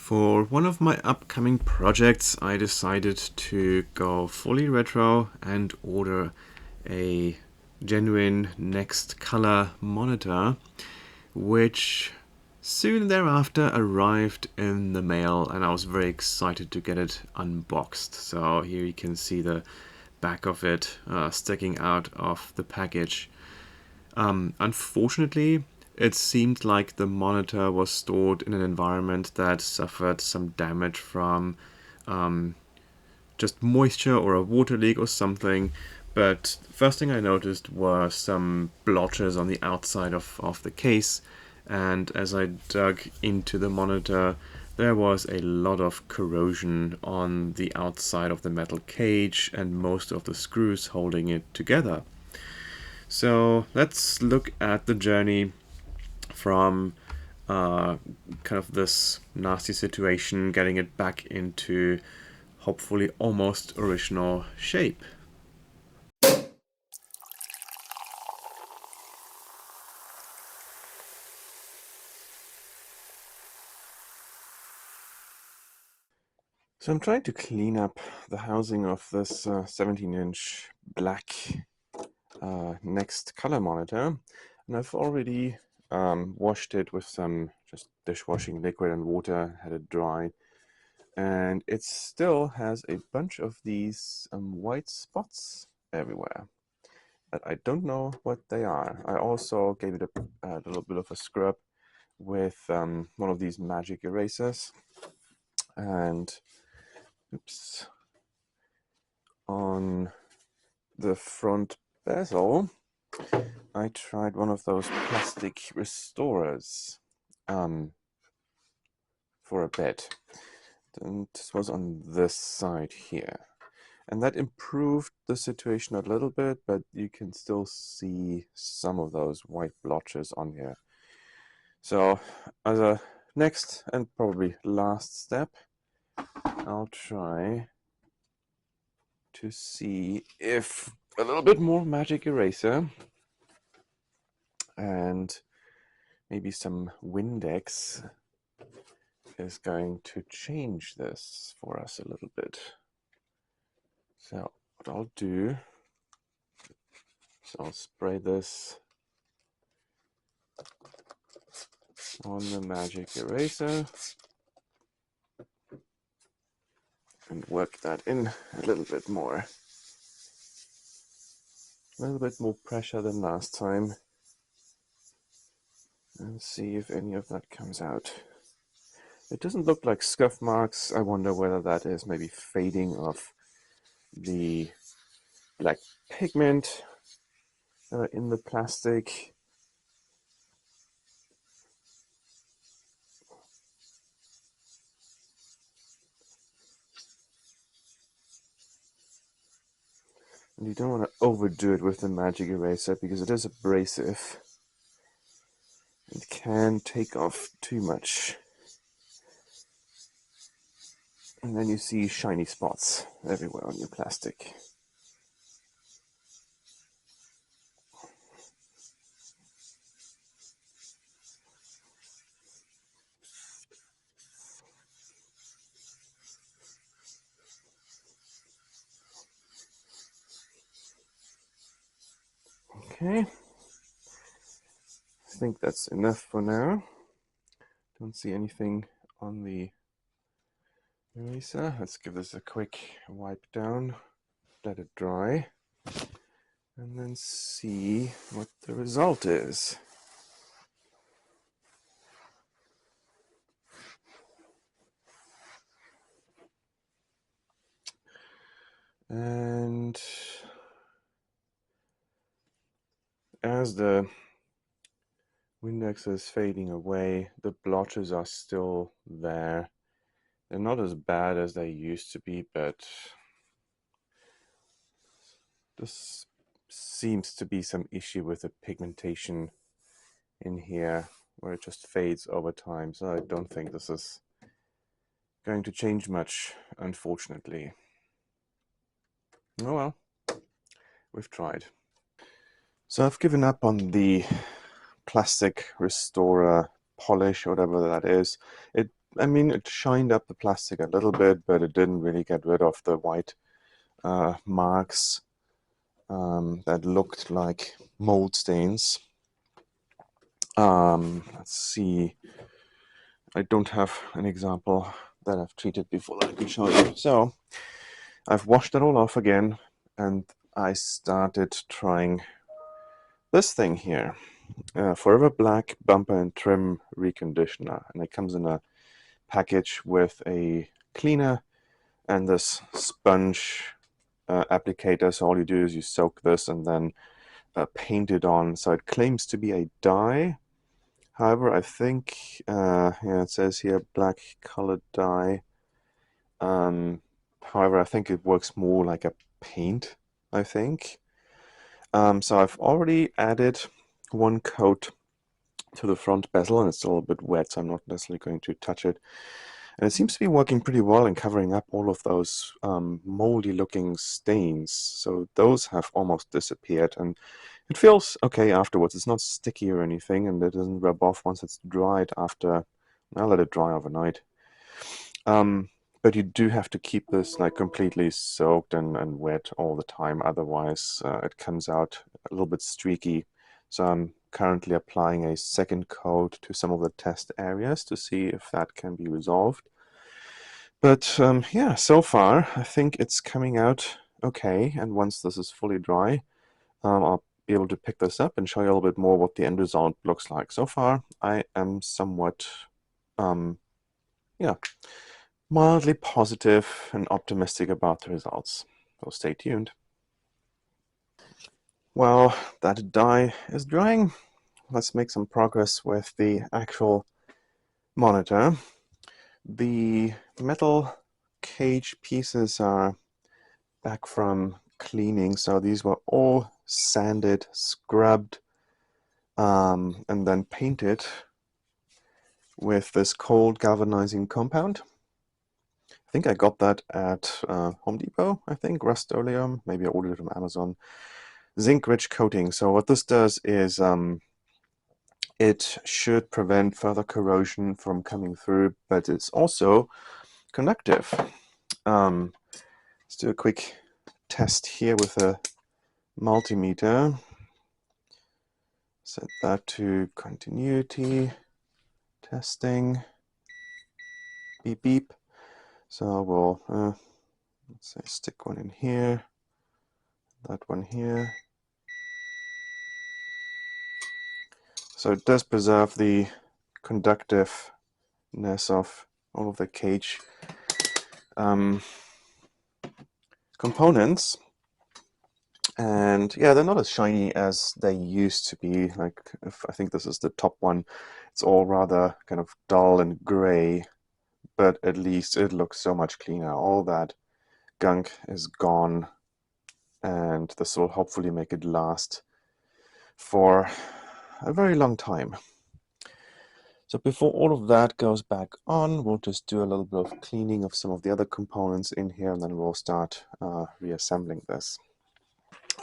For one of my upcoming projects, I decided to go fully retro and order a genuine NeXT color monitor, which soon thereafter arrived in the mail, and I was very excited to get it unboxed. So here you can see the back of it sticking out of the package. Unfortunately, it seemed like the monitor was stored in an environment that suffered some damage from just moisture or a water leak or something. But first thing I noticed were some blotches on the outside of the case, and as I dug into the monitor, there was a lot of corrosion on the outside of the metal cage and most of the screws holding it together. So let's look at the journey from kind of this nasty situation, getting it back into hopefully almost original shape. So I'm trying to clean up the housing of this 17-inch black NeXT color monitor, and I've already washed it with some just dishwashing liquid and water, had it dry, and it still has a bunch of these white spots everywhere. But I don't know what they are. I also gave it a little bit of a scrub with one of these magic erasers, and oops, on the front bezel I tried one of those plastic restorers for a bit. And this was on this side here, and that improved the situation a little bit, but you can still see some of those white blotches on here. So as a next and probably last step, I'll try to see if a little bit more magic eraser and maybe some Windex is going to change this for us a little bit. So what I'll do is I'll spray this on the magic eraser and work that in a little bit more. A little bit more pressure than last time, and see if any of that comes out. It doesn't look like scuff marks. I wonder whether that is maybe fading of the black pigment in the plastic. And you don't want to overdo it with the magic eraser because it is abrasive. It can take off too much. And then you see shiny spots everywhere on your plastic. Okay, I think that's enough for now. Don't see anything on the eraser. Let's give this a quick wipe down, let it dry, and then see what the result is. And as the Windex is fading away, the blotches are still there. They're not as bad as they used to be, but this seems to be some issue with the pigmentation in here, where it just fades over time. So I don't think this is going to change much, unfortunately. Oh well, we've tried. So I've given up on the plastic restorer polish, or whatever that is. It I mean, it shined up the plastic a little bit, but it didn't really get rid of the white marks that looked like mold stains. Let's see. I don't have an example that I've treated before that I can show you. So I've washed it all off again, and I started trying this thing here. Forever Black Bumper and Trim Reconditioner, and it comes in a package with a cleaner and this sponge applicator. So all you do is you soak this and then paint it on. So it claims to be a dye. However, I think yeah, it says here black colored dye. However, I think it works more like a paint, I think. So I've already added one coat to the front bezel, and it's still a bit wet, so I'm not necessarily going to touch it. And it seems to be working pretty well in covering up all of those moldy looking stains. So those have almost disappeared, and it feels okay afterwards. It's not sticky or anything, and it doesn't rub off once it's dried after. I'll let it dry overnight. But you do have to keep this like completely soaked and wet all the time, otherwise it comes out a little bit streaky. So I'm currently applying a second coat to some of the test areas to see if that can be resolved. But yeah, so far I think it's coming out okay, and once this is fully dry, I'll be able to pick this up and show you a little bit more what the end result looks like. So far I am somewhat yeah, mildly positive and optimistic about the results. So stay tuned. While that dye is drying, let's make some progress with the actual monitor. The metal cage pieces are back from cleaning, so these were all sanded, scrubbed, and then painted with this cold galvanizing compound. I think I got that at Home Depot, I think, Rust-Oleum. Maybe I ordered it from Amazon. Zinc-rich coating. So what this does is it should prevent further corrosion from coming through, but it's also conductive. Let's do a quick test here with a multimeter. Set that to continuity testing. Beep beep. So we'll let's say stick one in here, that one here. So it does preserve the conductiveness of all of the cage components. And yeah, they're not as shiny as they used to be. Like, I think this is the top one. It's all rather kind of dull and gray, but at least it looks so much cleaner. All that gunk is gone, and this will hopefully make it last for a very long time. So before all of that goes back on, we'll just do a little bit of cleaning of some of the other components in here, and then we'll start reassembling this.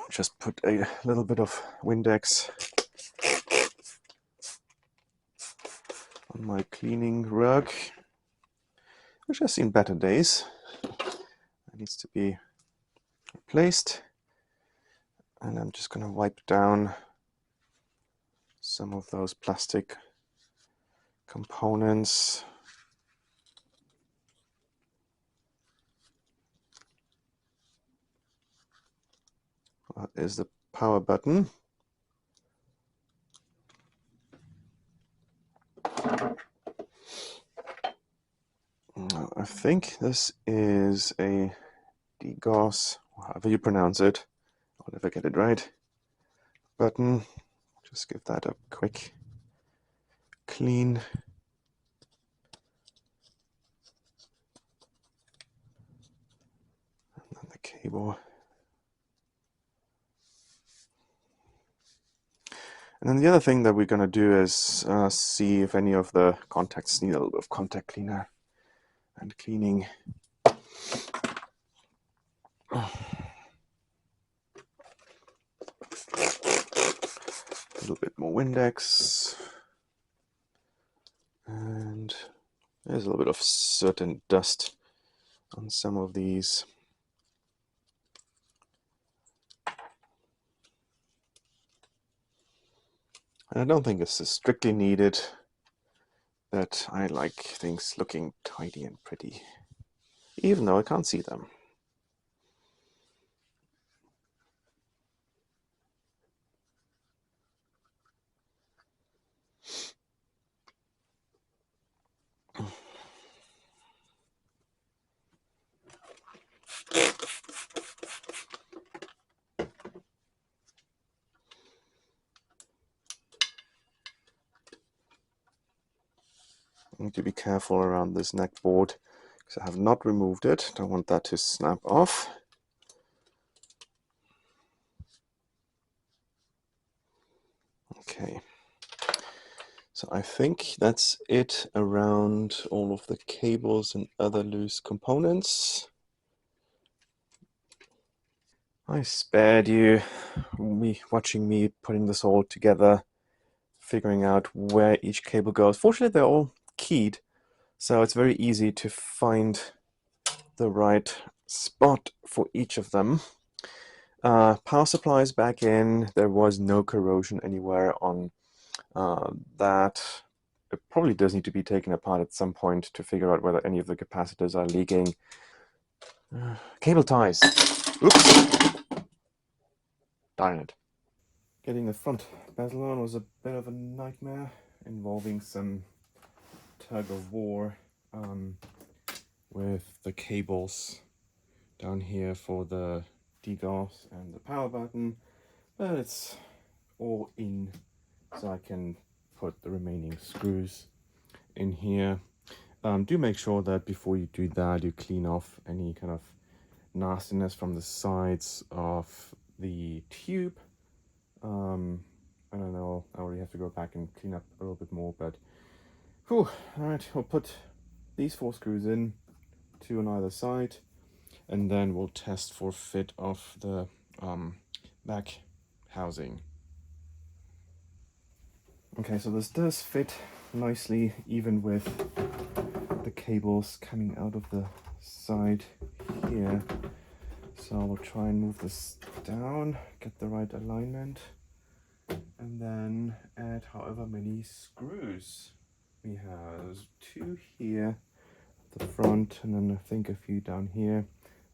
Just put a little bit of Windex on my cleaning rug, which has seen better days. It needs to be replaced. And I'm just going to wipe down some of those plastic components. That is the power button. I think this is a degauss, however you pronounce it. I'll never get it right. Button. Just give that a quick clean. And then the cable. And then the other thing that we're going to do is see if any of the contacts need a little bit of contact cleaner and cleaning. A little bit more Windex. And There's a little bit of soot and dust on some of these. And I don't think this is strictly needed, but I like things looking tidy and pretty, even though I can't see them. I need to be careful around this neck board because I have not removed it. Don't want that to snap off. Okay, so I think that's it around all of the cables and other loose components. I spared you watching me putting this all together, figuring out where each cable goes. Fortunately, they're all keyed, so it's very easy to find the right spot for each of them. Power supplies back in. There was no corrosion anywhere on that. It probably does need to be taken apart at some point to figure out whether any of the capacitors are leaking. Cable ties. Oops. Darn it. Getting the front bezel on was a bit of a nightmare, involving some tug of war with the cables down here for the DGOS and the power button, but it's all in, so I can put the remaining screws in here. Do make sure that before you do that, you clean off any kind of nastiness from the sides of the tube. I don't know, I already have to go back and clean up a little bit more, but whew. All right, we'll put these 4 screws in, 2 on either side, and then we'll test for fit of the back housing. Okay, so this does fit nicely, even with the cables coming out of the side here. So I'll try and move this down, get the right alignment, and then add however many screws. We have 2 here at the front, and then I think a few down here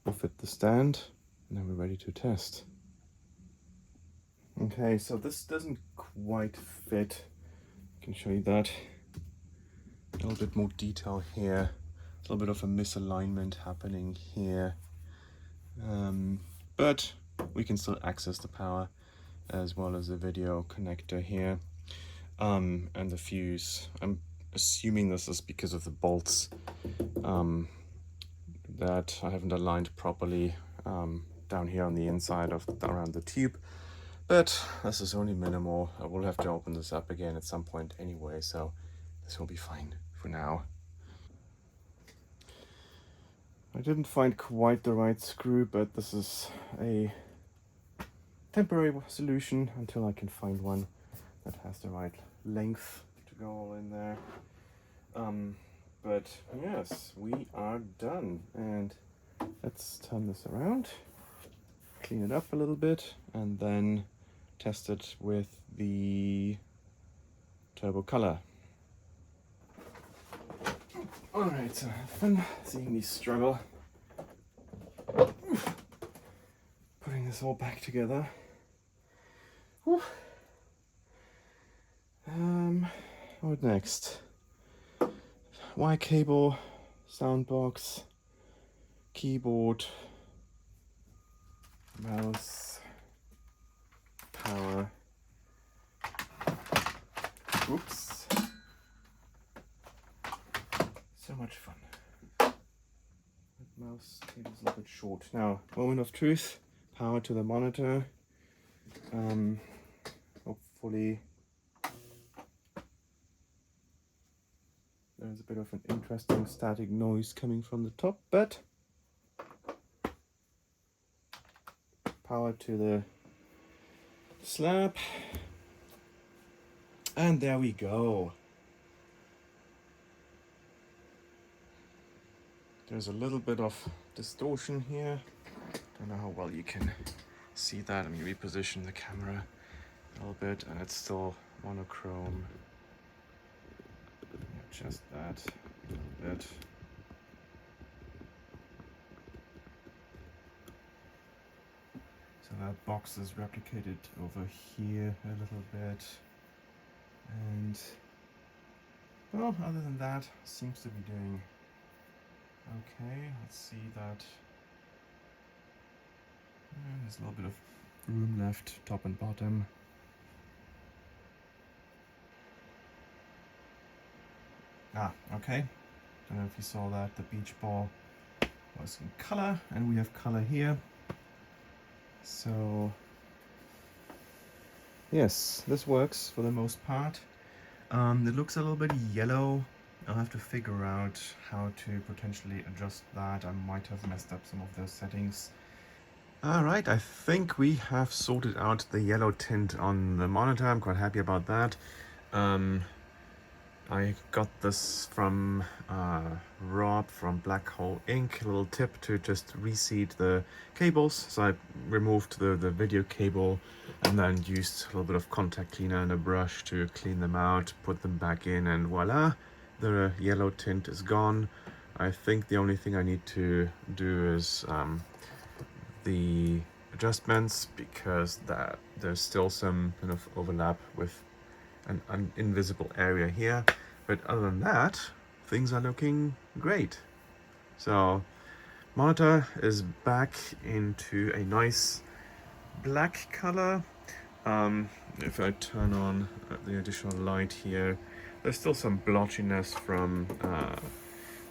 will fit the stand, and then we're ready to test. Okay, so this doesn't quite fit. I can show you that. A little bit more detail here. A little bit of a misalignment happening here. But we can still access the power as well as the video connector here. And the fuse. I'm assuming this is because of the bolts that I haven't aligned properly down here on the inside of around the tube. But this is only minimal. I will have to open this up again at some point anyway, so this will be fine for now. I didn't find quite the right screw, but this is a temporary solution until I can find one that has the right length to go all in there. But yes, we are done, and let's turn this around, clean it up a little bit, and then test it with the turbo color. Alright, so have fun seeing me struggle putting this all back together. Whew. What next? Y cable, sound box, keyboard, mouse, power. Oops. So much fun. That mouse cable's a little bit short. Now, moment of truth. Power to the monitor. Hopefully there's a bit of an interesting static noise coming from the top, but power to the slab, and there we go. There's a little bit of distortion here. Don't know how well you can see that. Let me reposition the camera a little bit, and it's still monochrome. Adjust that a little bit. So that box is replicated over here a little bit. And well, other than that, seems to be doing okay. Let's see that there's a little bit of room left, top and bottom. Okay. Don't know if you saw that. The beach ball was in color, and we have color here. So yes, this works for the most part. It looks a little bit yellow. I'll have to figure out how to potentially adjust that. I might have messed up some of those settings. Alright, I think we have sorted out the yellow tint on the monitor. I'm quite happy about that. I got this from Rob from Black Hole Inc. A little tip to just reseat the cables. So I removed the video cable and then used a little bit of contact cleaner and a brush to clean them out, put them back in, and voila, the yellow tint is gone. I think the only thing I need to do is the adjustments, because there's still some kind of overlap with an invisible area here, but other than that, things are looking great. So monitor is back into a nice black color. If I turn on the additional light here, there's still some blotchiness from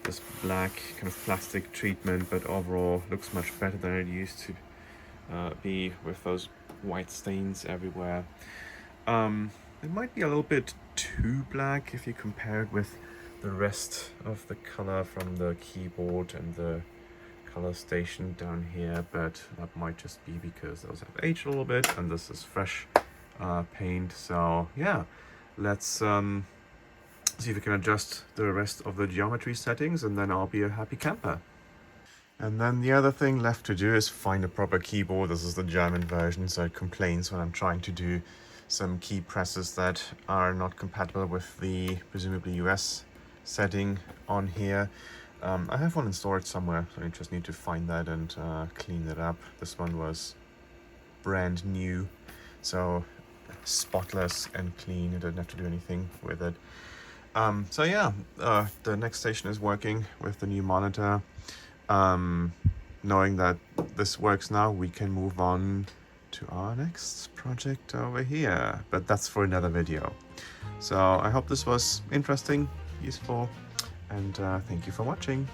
this black kind of plastic treatment, but overall looks much better than it used to be with those white stains everywhere. It might be a little bit too black if you compare it with the rest of the color from the keyboard and the color station down here, but that might just be because those have aged a little bit and this is fresh paint. So yeah, let's see if we can adjust the rest of the geometry settings, and then I'll be a happy camper. And then the other thing left to do is find a proper keyboard. This is the German version, so it complains when I'm trying to do some key presses that are not compatible with the presumably US setting on here. I have one in storage somewhere, so I just need to find that and clean it up. This one was brand new, so spotless and clean. I didn't have to do anything with it. So yeah, the NeXT station is working with the new monitor. Knowing that this works now, we can move on to our next project over here, but that's for another video. So I hope this was interesting, useful, and thank you for watching.